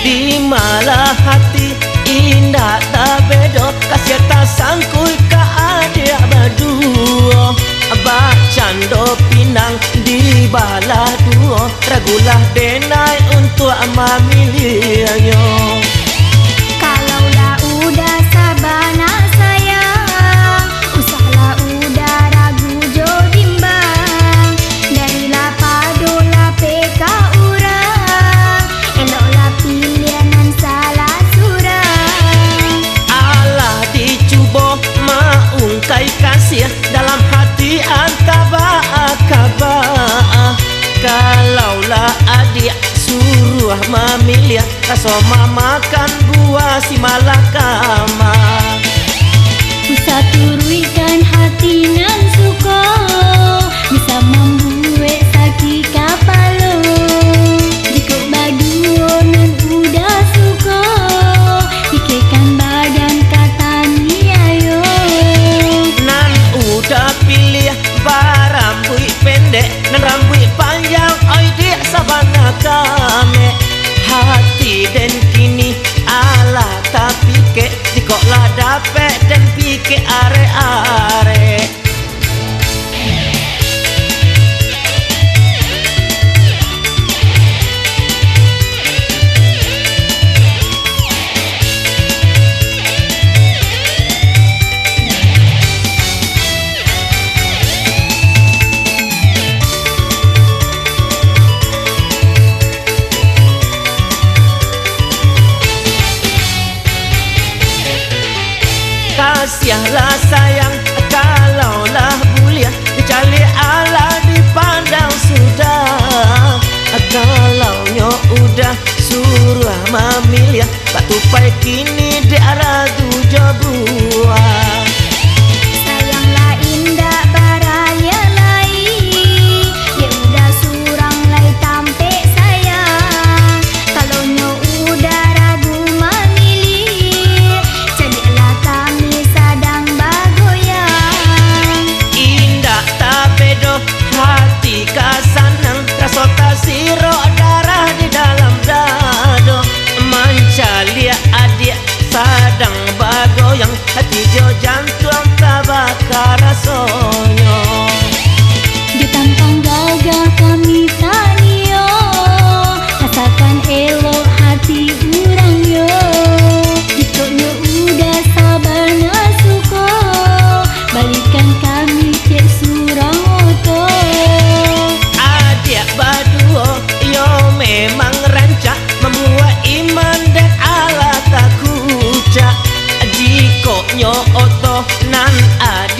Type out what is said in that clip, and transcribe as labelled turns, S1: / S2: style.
S1: Di malah hati indah tak bedo, kasih tak sangkul ka adik berdua. Bacando pinang di bala duo, ragulah denai untuk memilihnya.
S2: Kalaulah udah sabana sayang, usahlah udah ragu jo bimbang. Darilah padolah peka urang, eloklah pilihan salah surang.
S1: Allah dicuba maungkai kasih dalam hati antaba akaba. Kalaulah adik suruh memilih, kasoma makan buah si malakama.
S2: Bisa turuikan hati nan suka, bisa membuat sakit kapalo. Jika baduo nan udah suka, pikirkan badan kata ni ayo.
S1: Nan udah pilih barambui pendek nan rambut panjang, oi dia sabana kame. Hati dan kini ala tak pikir, jikolah dapet dan pikir are-are. Kasihlah sayang, kalaulah bulia dicari Allah dipandang sudah. Kalaunya udah suruh memilih, tak tupai kini dia ragu jo buah.
S2: Sayanglah indah baraya lai, dia udah surang lai tampe sayang. Kalaunya udah ragu memilih, jadilah kami sadang bagoyang.
S1: Indah tak bedo hati kasanang, rasa tak siro darah di dalam dado. Mancalia adik sadang bagoyang, hati jo jantung terbakar rasanya.
S2: Di tampang gagah kami tanio, rasakan elok hati urang yo. Jikanya udah sabar nasuko, balikan kami cek surang oto.
S1: Adik berdua yo memang rancak, membuat iman dan Allah tak kucak. Jikoknya oto nan adik